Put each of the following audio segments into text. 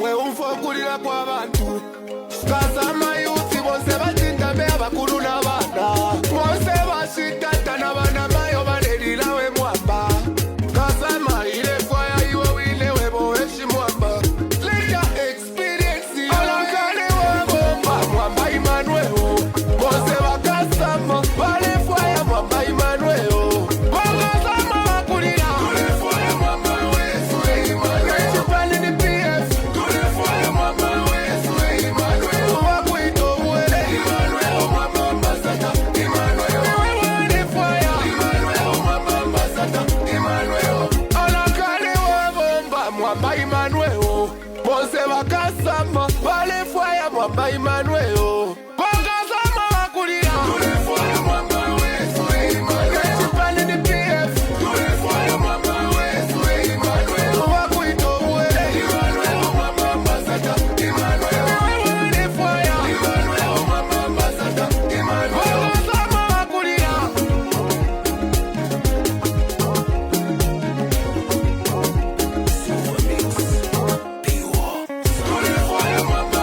weumfokulira kw'abantu kasama yusi bose batindabe abakulu n'abaana bose bashitata n'abaana bayo balelirawe mwamba kasama ile fwaya iwe winewe boweshi mwamba leya experience alankane wabomba mwamba Emmanuel bose bakasama bale fwaya mwamba Emmanuel Mwamba Emmanuel Wakasama wakulira Tulefwaya mwamba wesu Emmanuel Kachipane ni PF Tulefwaya mwamba wesu Emmanuel Wakuito uwele Emmanuel mwamba mbasata Emmanuel Tulefwaya Emmanuel mwamba mbasata Emmanuel Wakasama wakulira Tulefwaya mwamba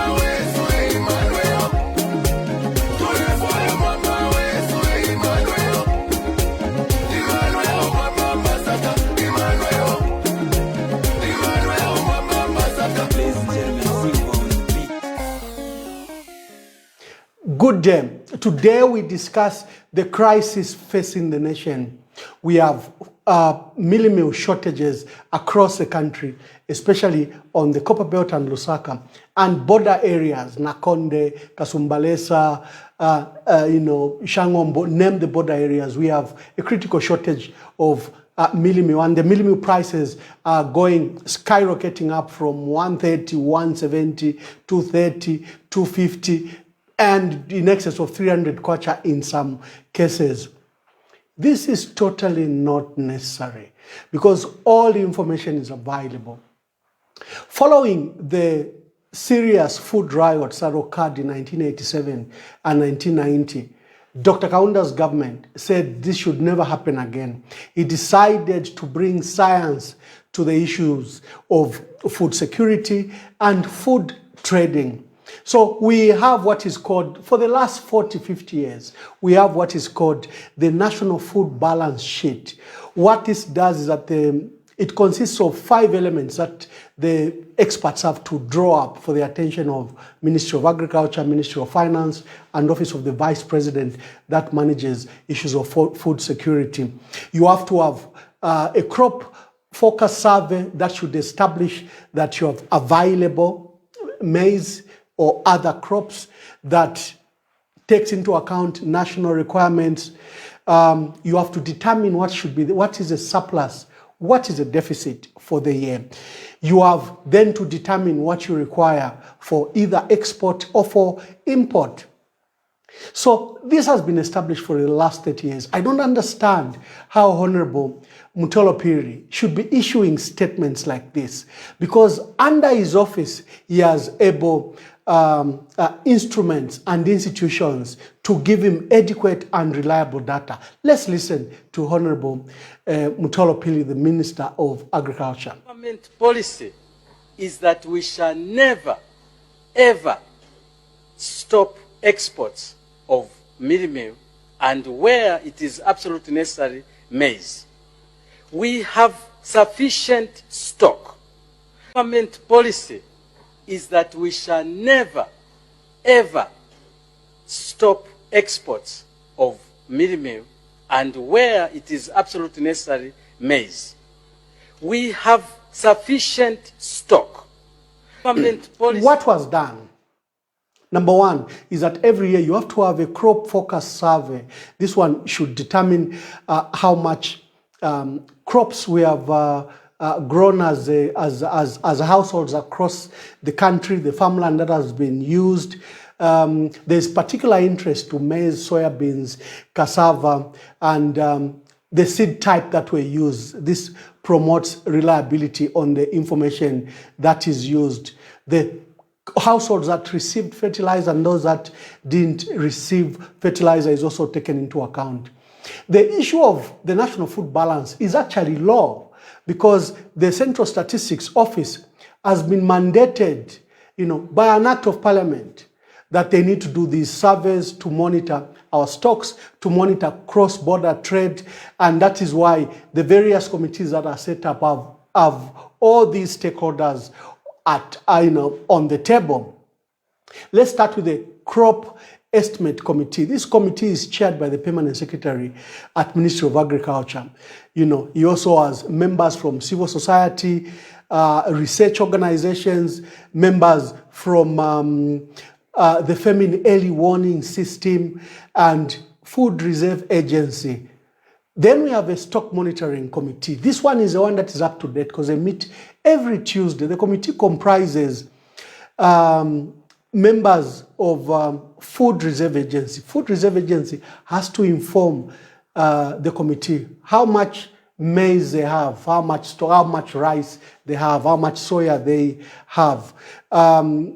Good day. Today we discuss the crisis facing the nation. We have Mealie-meal shortages across the country, especially on the Copper Belt and Lusaka, and border areas, Nakonde, Kasumbalesa, Shangombo, name the border areas. We have a critical shortage of Mealie-meal, and the Mealie-meal prices are skyrocketing up from 130, 170, 230, 250, and in excess of 300 kwacha in some cases. This is totally not necessary because all the information is available. Following the serious food riots that occurred in 1987 and 1990, Dr. Kaunda's government said this should never happen again. He decided to bring science to the issues of food security and food trading. So we have what is called, for the last 40, 50 years, we have what is called the National Food Balance Sheet. What this does is that it consists of 5 elements that the experts have to draw up for the attention of Ministry of Agriculture, Ministry of Finance, and Office of the Vice President that manages issues of food security. You have to have a crop focus survey that should establish that you have available maize or other crops that takes into account national requirements. You have to determine what is a surplus, what is a deficit for the year. You have then to determine what you require for either export or for import. So this has been established for the last 30 years. I don't understand how Honorable Mutolo Piri should be issuing statements like this, because under his office, he has able instruments and institutions to give him adequate and reliable data. Let's listen to Honorable Mutolo Piri, the Minister of Agriculture. Government policy is that we shall never, ever stop exports of Mealie-meal, and where it is absolutely necessary, maize. We have sufficient stock. Government policy is that we shall never, ever stop exports of Mealie-meal, and where it is absolutely necessary, maize. We have sufficient stock. Government policy. What was done? Number one is that every year you have to have a crop focus survey. This one should determine how much crops we have grown as households across the country, the farmland that has been used. There's particular interest to maize, soybeans, cassava, and the seed type that we use. This promotes reliability on the information that is used. The households that received fertilizer and those that didn't receive fertilizer is also taken into account. The issue of the National Food Balance is actually low because the Central Statistics Office has been mandated, by an act of parliament, that they need to do these surveys to monitor our stocks, to monitor cross-border trade, and that is why the various committees that are set up have all these stakeholders on the table. Let's start with the Crop Estimate Committee. This committee is chaired by the Permanent Secretary at Ministry of Agriculture. He also has members from civil society, research organizations, members from the Famine Early Warning System, and Food Reserve Agency. Then we have a Stock Monitoring Committee. This one is the one that is up to date because they meet every Tuesday. The committee comprises members of Food Reserve Agency. Food Reserve Agency has to inform the committee how much maize they have, how much rice they have, how much soya they have.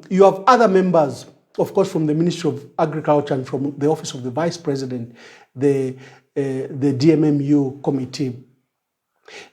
You have other members, of course, from the Ministry of Agriculture and from the Office of the Vice President, the DMMU committee.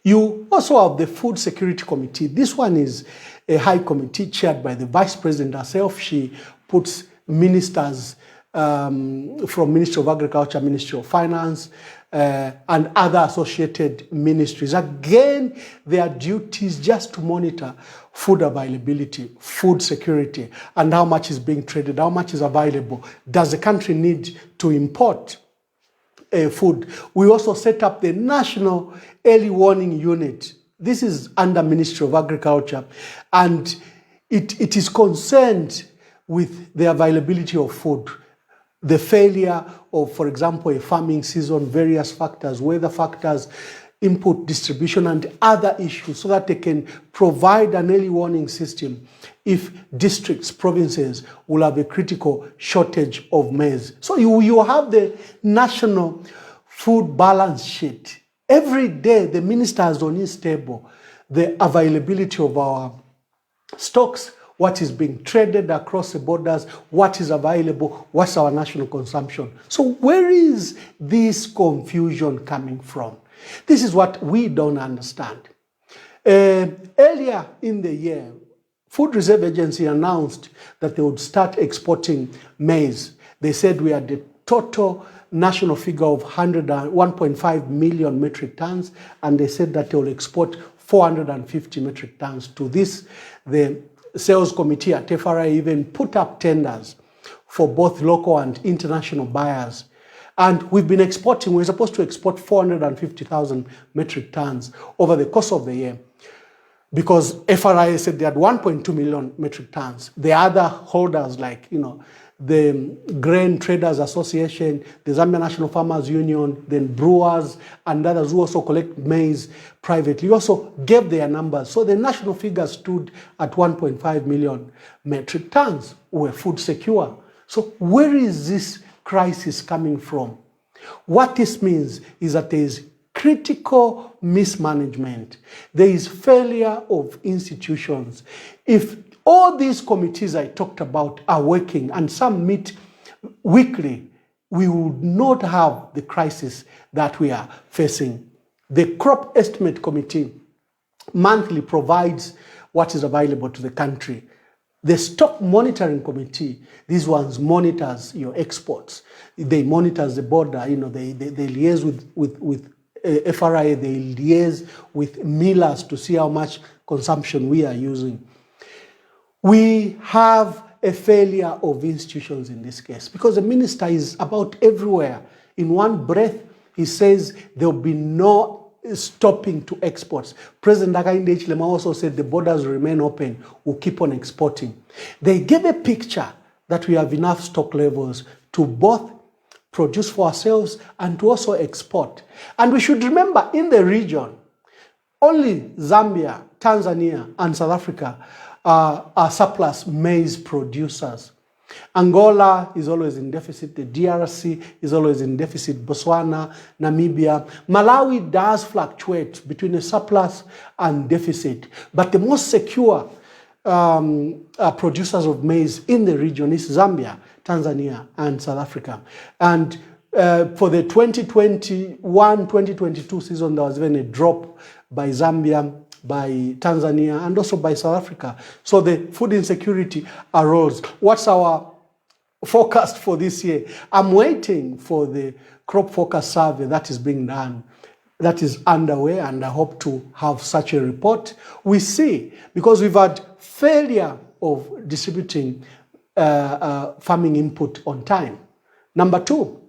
You also have the Food Security Committee. This one is a high committee chaired by the Vice President herself. She puts ministers from Ministry of Agriculture, Ministry of Finance, and other associated ministries. Again, their duty is just to monitor food availability, food security, and how much is being traded, how much is available. Does the country need to import food? We also set up the National Early Warning Unit. This is under Ministry of Agriculture, and it is concerned with the availability of food, the failure of, for example, a farming season, various factors, weather factors, input distribution, and other issues, so that they can provide an early warning system if districts, provinces will have a critical shortage of maize. So you have the national food balance sheet. Every day, the minister has on his table the availability of our stocks, what is being traded across the borders, what is available, what's our national consumption. So where is this confusion coming from? This is what we don't understand. Earlier in the year, Food Reserve Agency announced that they would start exporting maize. They said we had the total national figure of 1.5 million metric tons, and they said that they will export 450 metric tons. To this, the sales committee at FRA even put up tenders for both local and international buyers. And we've been exporting, we're supposed to export 450,000 metric tons over the course of the year, because FRA said they had 1.2 million metric tons. The other holders, like, the Grain Traders Association, the Zambia National Farmers Union, then brewers and others who also collect maize privately, also gave their numbers. So the national figure stood at 1.5 million metric tons. We're food secure. So where is this crisis coming from? What this means is that there is critical mismanagement. There is failure of institutions. If all these committees I talked about are working, and some meet weekly, we would not have the crisis that we are facing. The Crop Estimate Committee monthly provides what is available to the country. The Stock Monitoring Committee, these ones monitors your exports. They monitor the border, they liaise with FRA, they liaise with millers to see how much consumption we are using. We have a failure of institutions in this case, because the minister is about everywhere. In one breath, he says there will be no stopping to exports. President Hakainde Hichilema also said the borders will remain open, we'll keep on exporting. They gave a picture that we have enough stock levels to both produce for ourselves and to also export. And we should remember, in the region, only Zambia, Tanzania, and South Africa are surplus maize producers. Angola is always in deficit. The DRC is always in deficit. Botswana, Namibia. Malawi does fluctuate between a surplus and deficit. But the most secure producers of maize in the region is Zambia, Tanzania, and South Africa. And for the 2021-2022 season, there was even a drop by Zambia by Tanzania, and also by South Africa. So the food insecurity arose. What's our forecast for this year? I'm waiting for the crop forecast survey that is being done, that is underway, and I hope to have such a report. We see, because we've had failure of distributing farming input on time. Number two,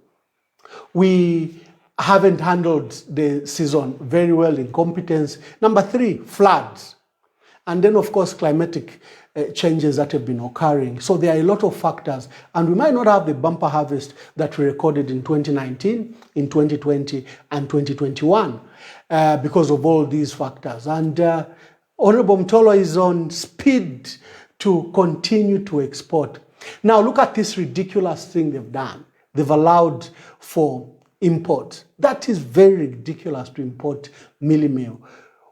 we haven't handled the season very well, incompetence. Number three, floods. And then, of course, climatic changes that have been occurring. So there are a lot of factors, and we might not have the bumper harvest that we recorded in 2019, in 2020, and 2021 because of all these factors. And Honorable Mtolo is on speed to continue to export. Now, look at this ridiculous thing they've done. They've allowed for import. That is very ridiculous, to import Mealie-meal.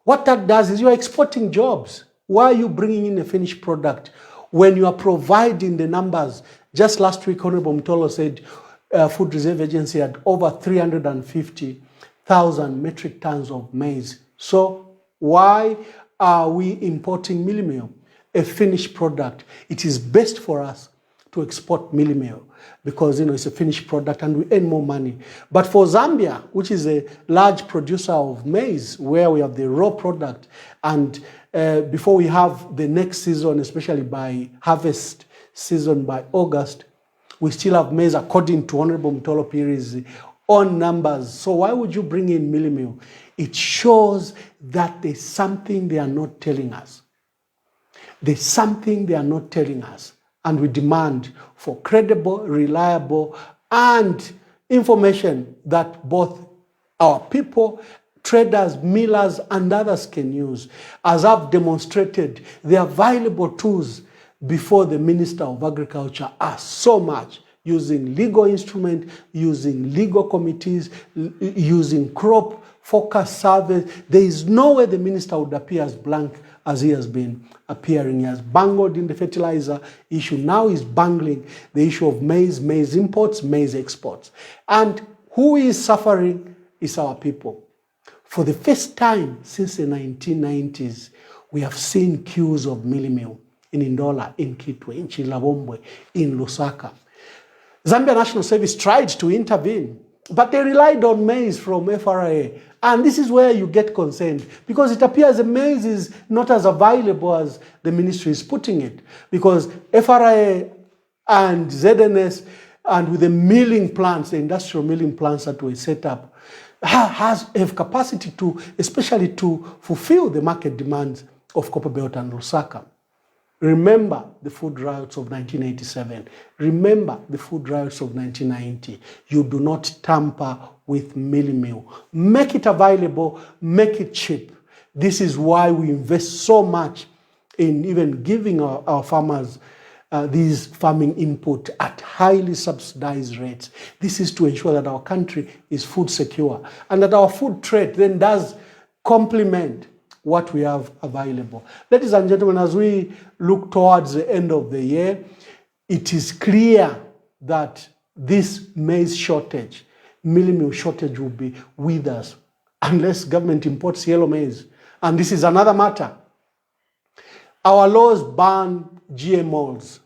What that does is you're exporting jobs. Why are you bringing in a finished product when you are providing the numbers? Just last week, Honorable Mtolo said Food Reserve Agency had over 350,000 metric tons of maize. So why are we importing Mealie-meal, a finished product? It is best for us to export Mealie-meal because, it's a finished product and we earn more money. But for Zambia, which is a large producer of maize, where we have the raw product, and before we have the next season, especially by harvest season by August, we still have maize according to Honorable Mtolo Piri's own numbers. So why would you bring in Mealie-meal? It shows that there's something they are not telling us. There's something they are not telling us. And we demand for credible, reliable, and information that both our people, traders, millers, and others can use. As I've demonstrated, the available tools before the Minister of Agriculture are so much, using legal instruments, using legal committees, using crop forecast surveys. There is no way the minister would appear as blank as he has been appearing. He has bungled in the fertilizer issue. Now he's bungling the issue of maize, maize imports, maize exports. And who is suffering is our people. For the first time since the 1990s, we have seen queues of Mealie-meal in Ndola, in Kitwe, in Chilabombwe, in Lusaka. Zambia National Service tried to intervene, but they relied on maize from FRA. And this is where you get concerned, because it appears the maize is not as available as the ministry is putting it, because FRA and ZNS, and with the milling plants, the industrial milling plants that were set up, have capacity to, especially to fulfill the market demands of Copperbelt and Lusaka. Remember the food riots of 1987. Remember the food riots of 1990. You do not tamper with Mealie-meal. Make it available, make it cheap. This is why we invest so much in even giving our farmers these farming input at highly subsidized rates. This is to ensure that our country is food secure and that our food trade then does complement what we have available. Ladies and gentlemen, as we look towards the end of the year, it is clear that this maize shortage, Mealie-meal shortage, will be with us unless government imports yellow maize. And this is another matter. Our laws ban GMOs.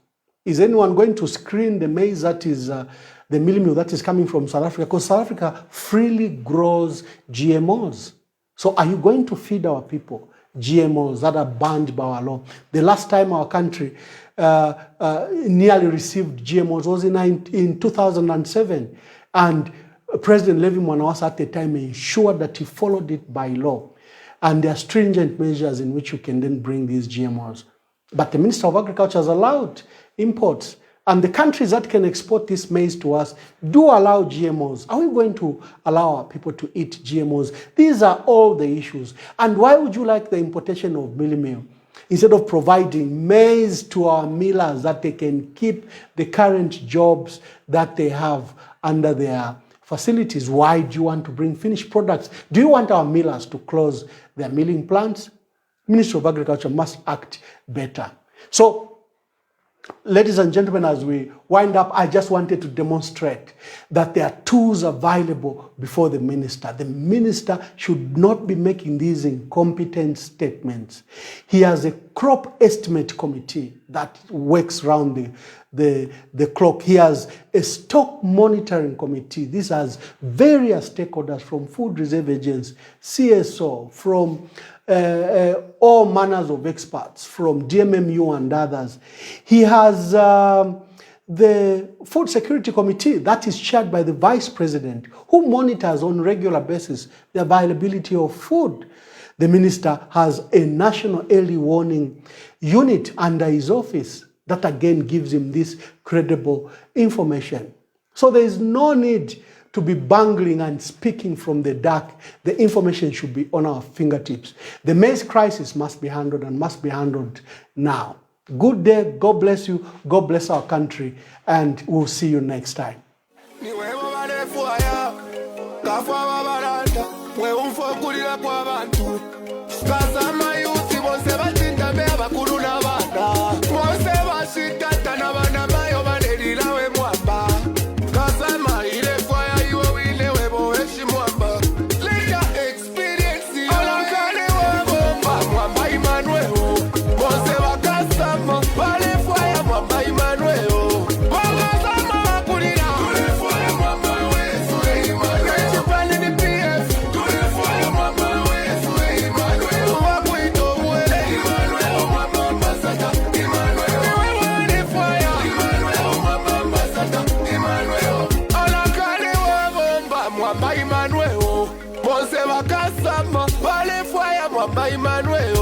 Is anyone going to screen the maize that is the Mealie-meal that is coming from South Africa? Because South Africa freely grows GMOs. So are you going to feed our people GMOs that are banned by our law? The last time our country nearly received GMOs was in 2007. And President Levi Mwanawasa at the time ensured that he followed it by law. And there are stringent measures in which you can then bring these GMOs. But the Minister of Agriculture has allowed imports. And the countries that can export this maize to us do allow GMOs. Are we going to allow our people to eat GMOs? These are all the issues. And why would you like the importation of Mealie-meal? Instead of providing maize to our millers that they can keep the current jobs that they have under their facilities, why do you want to bring finished products? Do you want our millers to close their milling plants? Ministry of Agriculture must act better. So Ladies and gentlemen, as we wind up, I just wanted to demonstrate that there are tools available before the minister. The minister should not be making these incompetent statements. He has a crop estimate committee that works around the clock. He has a stock monitoring committee. This has various stakeholders from Food Reserve Agents, CSO, from all manners of experts, from DMMU and others. He has the Food Security Committee that is chaired by the Vice President, who monitors on a regular basis the availability of food. The minister has a national early warning unit under his office that again gives him this credible information. So there is no need to be bungling and speaking from the dark. The information should be on our fingertips. The maize crisis must be handled and must be handled now. Good day, God bless you, God bless our country, and we'll see you next time. Mwamba Emmanuel, Mwamba Emmanuel.